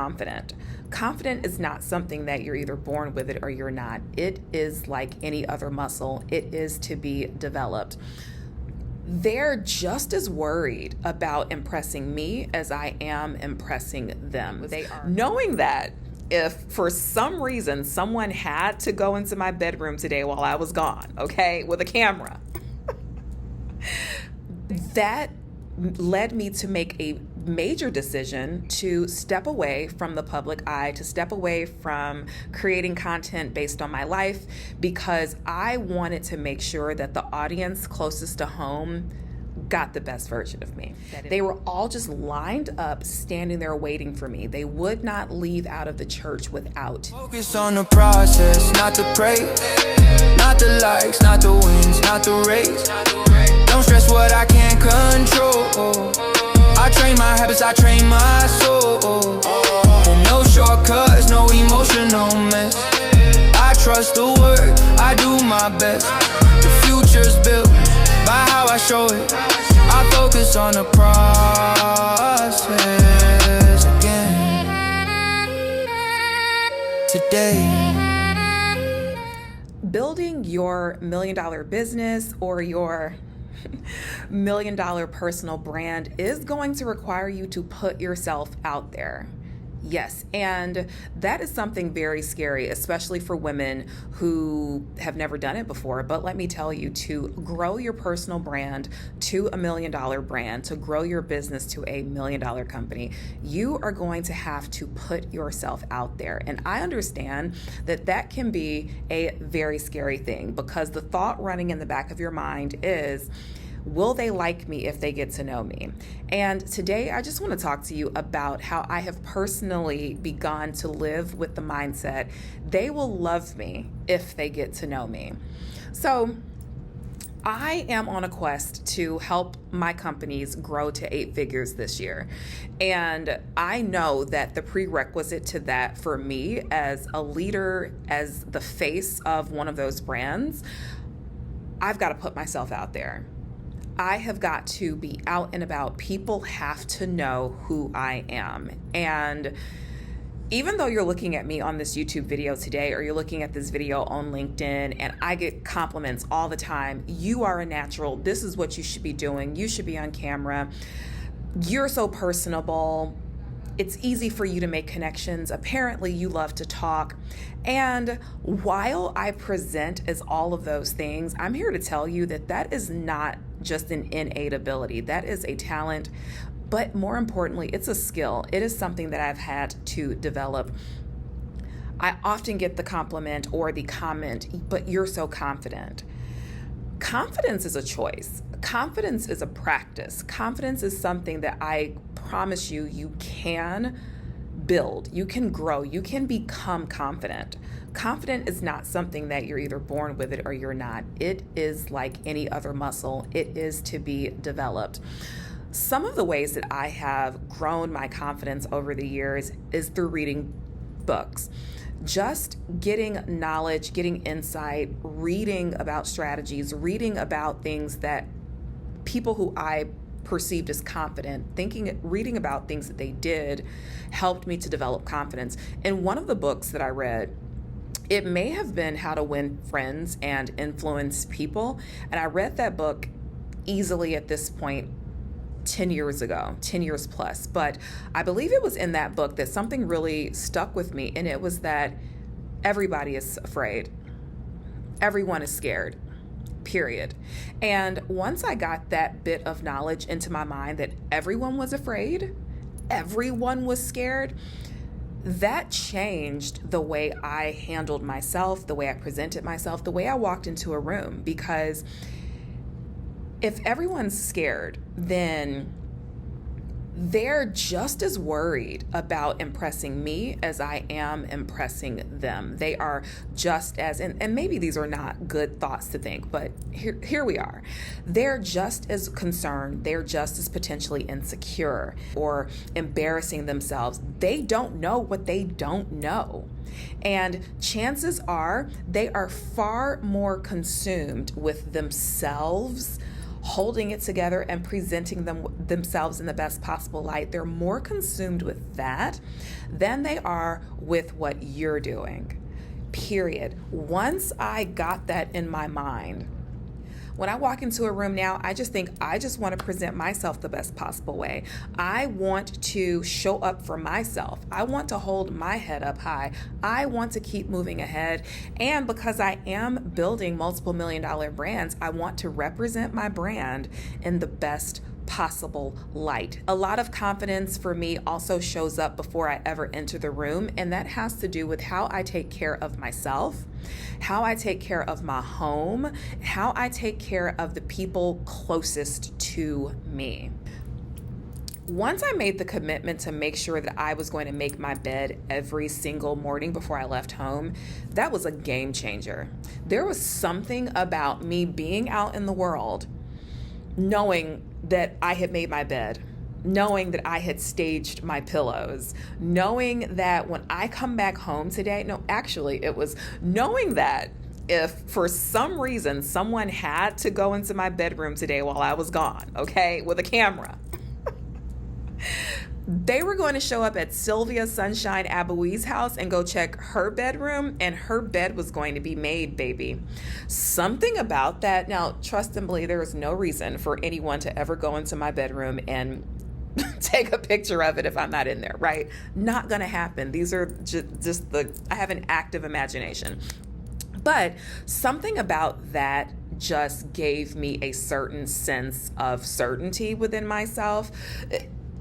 confident. Confident is not something that you're either born with it or you're not. It is like any other muscle. It is to be developed. They're just as worried about impressing me as I am impressing them. They are. Knowing that if for some reason someone had to go into my bedroom today while I was gone, okay, with a camera, that led me to make a major decision to step away from the public eye, to step away from creating content based on my life, because I wanted to make sure that the audience closest to home got the best version of me. They were all just lined up, standing there waiting for me. They would not leave out of the church without. Focus on the process, not the praise, not the likes, not the wins, not the race. Don't stress what I can't control. I train my habits, I train my soul. And no shortcuts, no emotional mess. I trust the work, I do my best. The future's built by how I show it. I focus on the process again. Today. Building your $1 million business or your $1 million personal brand is going to require you to put yourself out there. Yes, and that is something very scary, especially for women who have never done it before. But let me tell you, to grow your personal brand to $1 million brand, to grow your business to a $1 million company, you are going to have to put yourself out there. And I understand that that can be a very scary thing, because the thought running in the back of your mind is, will they like me if they get to know me? And today I just want to talk to you about how I have personally begun to live with the mindset, they will love me if they get to know me. So I am on a quest to help my companies grow to 8 figures this year. And I know that the prerequisite to that for me as a leader, as the face of one of those brands, I've got to put myself out there. I have got to be out and about. People have to know who I am. And even though you're looking at me on this YouTube video today, or you're looking at this video on LinkedIn, and I get compliments all the time, you are a natural, this is what you should be doing, you should be on camera, you're so personable, it's easy for you to make connections, apparently you love to talk. And while I present as all of those things, I'm here to tell you that that is not just an innate ability. That is a talent, but more importantly, it's a skill. It is something that I've had to develop. I often get the compliment or the comment, but you're so confident. Confidence is a choice. Confidence is a practice. Confidence is something that I promise you, you can build, you can grow, you can become confident. Confident is not something that you're either born with it or you're not. It is like any other muscle. It is to be developed. Some of the ways that I have grown my confidence over the years is through reading books. Just getting knowledge, getting insight, reading about strategies, reading about things that people who I perceived as confident, reading about things that they did helped me to develop confidence. In one of the books that I read, it may have been How to Win Friends and Influence People. And I read that book easily at this point 10 years ago, 10 years plus. But I believe it was in that book that something really stuck with me. And it was that everybody is afraid. Everyone is scared, period. And once I got that bit of knowledge into my mind that everyone was afraid, everyone was scared, that changed the way I handled myself, the way I presented myself, the way I walked into a room. Because if everyone's scared, then they're just as worried about impressing me as I am impressing them. They are just as, and maybe these are not good thoughts to think, but here we are. They're just as concerned, they're just as potentially insecure or embarrassing themselves. They don't know what they don't know. And chances are they are far more consumed with themselves, holding it together and presenting themselves in the best possible light. They're more consumed with that than they are with what you're doing. Period. Once I got that in my mind, when I walk into a room now, I just think I just want to present myself the best possible way. I want to show up for myself. I want to hold my head up high. I want to keep moving ahead. And because I am building multiple $1 million brands, I want to represent my brand in the best possible light. A lot of confidence for me also shows up before I ever enter the room, and that has to do with how I take care of myself, how I take care of my home, how I take care of the people closest to me. Once I made the commitment to make sure that I was going to make my bed every single morning before I left home, that was a game changer. There was something about me being out in the world, knowing that I had made my bed, knowing that I had staged my pillows, knowing that when I come back home today, it was knowing that if for some reason someone had to go into my bedroom today while I was gone, okay, with a camera, they were going to show up at Sylvia Sunshine Abuwi's house and go check her bedroom, and her bed was going to be made, baby. Something about that. Now, trust and believe, there is no reason for anyone to ever go into my bedroom and take a picture of it if I'm not in there, right? Not going to happen. These are just I have an active imagination. But something about that just gave me a certain sense of certainty within myself.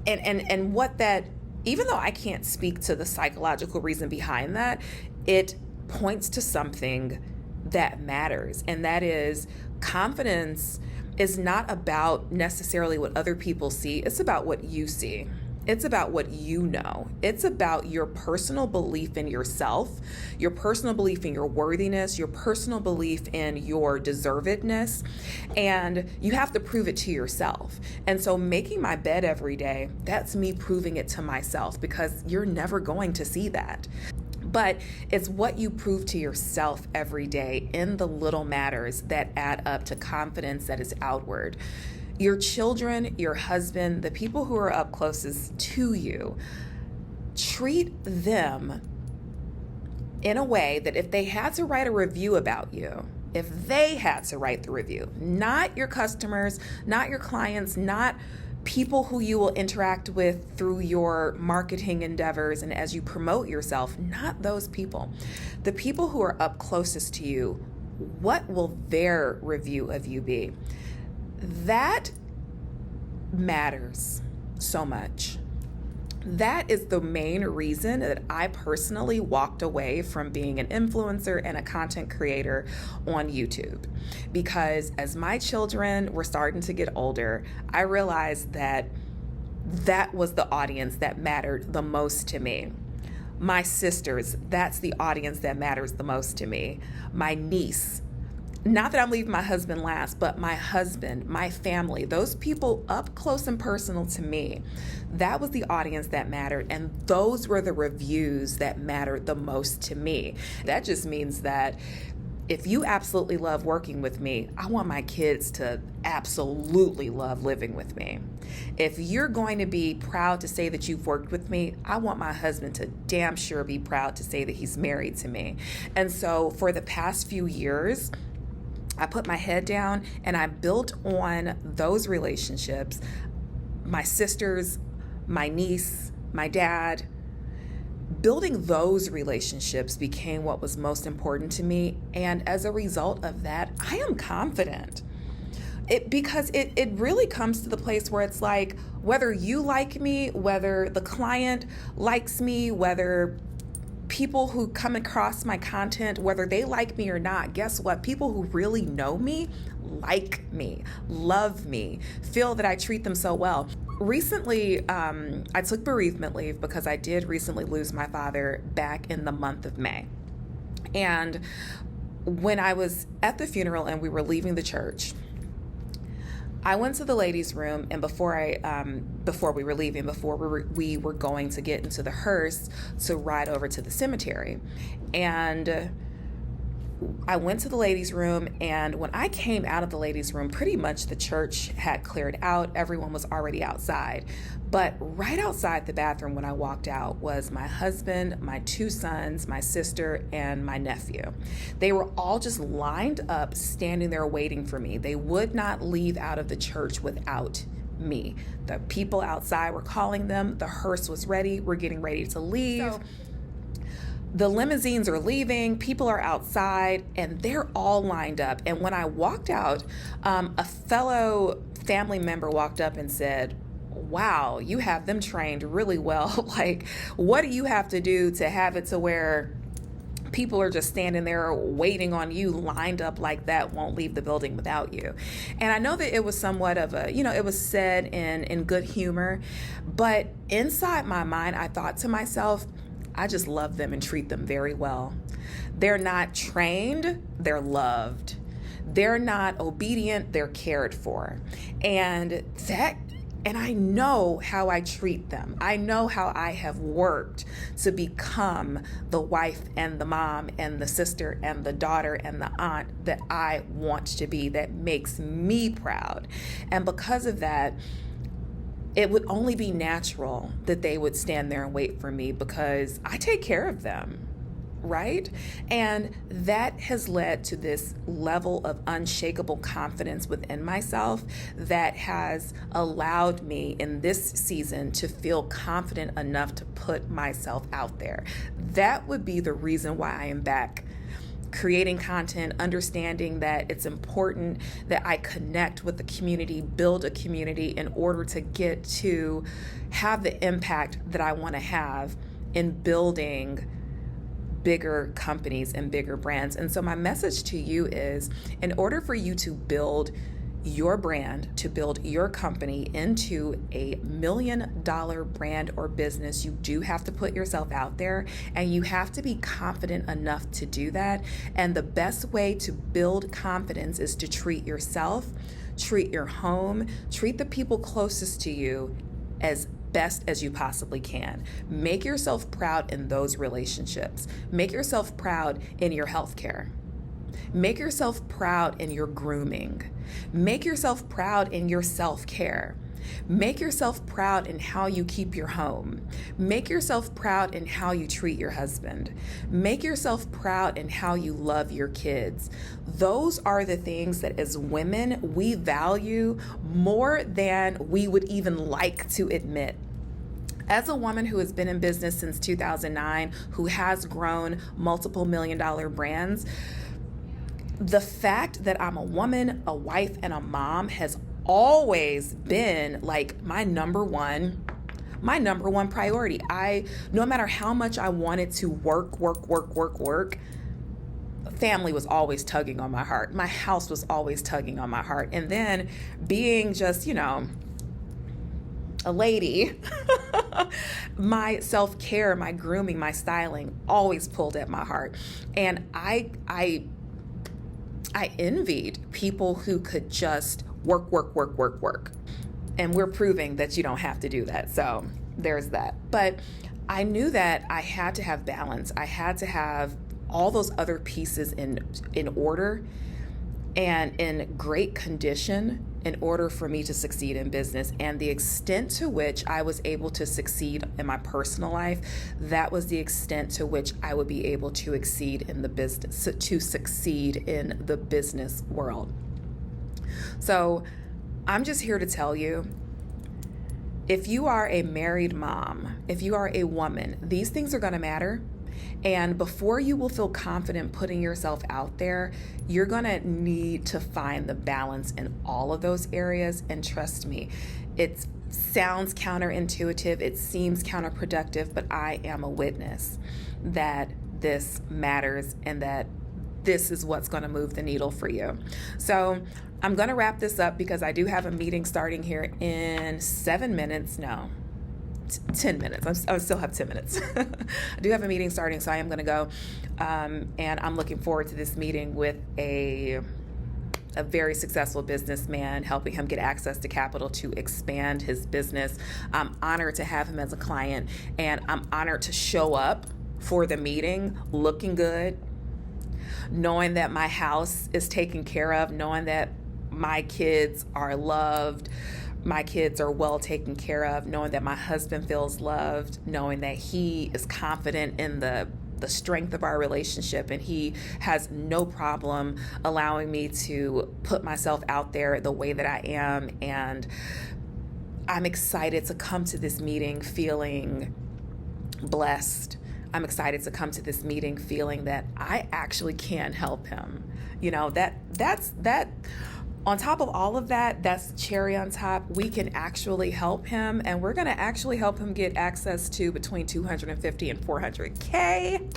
And what that, even though I can't speak to the psychological reason behind that, it points to something that matters. And that is, confidence is not about necessarily what other people see. It's about what you see. It's about what you know. It's about your personal belief in yourself, your personal belief in your worthiness, your personal belief in your deservedness, and you have to prove it to yourself. And so making my bed every day, that's me proving it to myself, because you're never going to see that. But it's what you prove to yourself every day in the little matters that add up to confidence that is outward. Your children, your husband, the people who are up closest to you, treat them in a way that if they had to write a review about you, if they had to write the review, not your customers, not your clients, not people who you will interact with through your marketing endeavors and as you promote yourself, not those people. The people who are up closest to you, what will their review of you be? That matters so much. That is the main reason that I personally walked away from being an influencer and a content creator on YouTube. Because as my children were starting to get older, I realized that that was the audience that mattered the most to me. My sisters, that's the audience that matters the most to me. My niece, not that I'm leaving my husband last, but my husband, my family, those people up close and personal to me, that was the audience that mattered. And those were the reviews that mattered the most to me. That just means that if you absolutely love working with me, I want my kids to absolutely love living with me. If you're going to be proud to say that you've worked with me, I want my husband to damn sure be proud to say that he's married to me. And so for the past few years, I put my head down and I built on those relationships. My sisters, my niece, my dad. Building those relationships became what was most important to me. And as a result of that, I am confident. Because it really comes to the place where it's like, whether you like me, whether the client likes me, whether people who come across my content, whether they like me or not, guess what? People who really know me, like me, love me, feel that I treat them so well. Recently, I took bereavement leave because I did recently lose my father back in the month of May. And when I was at the funeral and we were leaving the church, I went to the ladies' room, and before we were leaving, before we were going to get into the hearse to ride over to the cemetery, and I went to the ladies' room, and when I came out of the ladies' room, pretty much the church had cleared out. Everyone was already outside. But right outside the bathroom when I walked out was my husband, my 2 sons, my sister, and my nephew. They were all just lined up, standing there waiting for me. They would not leave out of the church without me. The people outside were calling them. The hearse was ready. We're getting ready to leave. The limousines are leaving, people are outside, and they're all lined up. And when I walked out, a fellow family member walked up and said, "Wow, you have them trained really well. Like, what do you have to do to have it to where people are just standing there waiting on you, lined up like that, won't leave the building without you?" And I know that it was somewhat of a, it was said in good humor, but inside my mind, I thought to myself, I just love them and treat them very well. They're not trained, they're loved. They're not obedient, they're cared for. And I know how I treat them. I know how I have worked to become the wife and the mom and the sister and the daughter and the aunt that I want to be, that makes me proud. And because of that, it would only be natural that they would stand there and wait for me because I take care of them, right? And that has led to this level of unshakable confidence within myself that has allowed me in this season to feel confident enough to put myself out there. That would be the reason why I am back creating content, understanding that it's important that I connect with the community, build a community in order to get to have the impact that I want to have in building bigger companies and bigger brands. And so my message to you is, in order for you to build your brand, to build your company into a $1 million brand or business, you do have to put yourself out there, and you have to be confident enough to do that. And the best way to build confidence is to treat yourself, treat your home, treat the people closest to you as best as you possibly can. Make yourself proud in those relationships. Make yourself proud in your healthcare. Make yourself proud in your grooming. Make yourself proud in your self-care. Make yourself proud in how you keep your home. Make yourself proud in how you treat your husband. Make yourself proud in how you love your kids. Those are the things that as women we value more than we would even like to admit. As a woman who has been in business since 2009, who has grown multiple $1 million brands, the fact that I'm a woman, a wife, and a mom has always been like my number one priority. No matter how much I wanted to work, family was always tugging on my heart. My house was always tugging on my heart. And then being just, a lady, my self-care, my grooming, my styling always pulled at my heart. And I envied people who could just work. And we're proving that you don't have to do that. So there's that. But I knew that I had to have balance. I had to have all those other pieces in order and in great condition in order for me to succeed in business. And the extent to which I was able to succeed in my personal life, that was the extent to which I would be able to succeed in the business world. So I'm just here to tell you, if you are a married mom, if you are a woman, these things are going to matter. And before you will feel confident putting yourself out there, you're going to need to find the balance in all of those areas. And trust me, it sounds counterintuitive, it seems counterproductive, but I am a witness that this matters and that this is what's going to move the needle for you. So I'm going to wrap this up because I do have a meeting starting here in 7 minutes. No, 10 minutes. I still have 10 minutes. I do have a meeting starting, so I am going to go. And I'm looking forward to this meeting with a very successful businessman, helping him get access to capital to expand his business. I'm honored to have him as a client, and I'm honored to show up for the meeting looking good, knowing that my house is taken care of, knowing that my kids are loved, my kids are well taken care of, knowing that my husband feels loved, knowing that he is confident in the strength of our relationship, and he has no problem allowing me to put myself out there the way that I am. And I'm excited to come to this meeting feeling blessed. I'm excited to come to this meeting feeling that I actually can help him. You know, that's on top of all of that, that's cherry on top. We can actually help him, and we're going to actually help him get access to between 250 and 400K.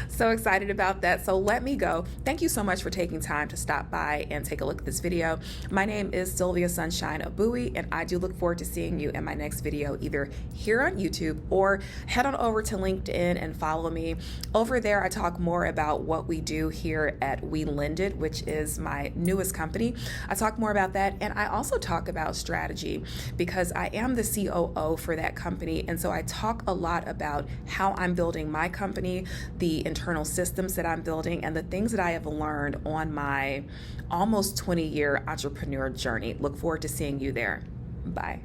So excited about that. So let me go. Thank you so much for taking time to stop by and take a look at this video. My name is Sylvia Sunshine Abuwi, and I do look forward to seeing you in my next video, either here on YouTube or head on over to LinkedIn and follow me. Over there, I talk more about what we do here at We Lended, which is my newest company. I talk more about that, and I also talk about strategy because I am the COO for that company, and so I talk a lot about how I'm building my company, the internal systems that I'm building, and the things that I have learned on my almost 20-year entrepreneur journey. Look forward to seeing you there. Bye.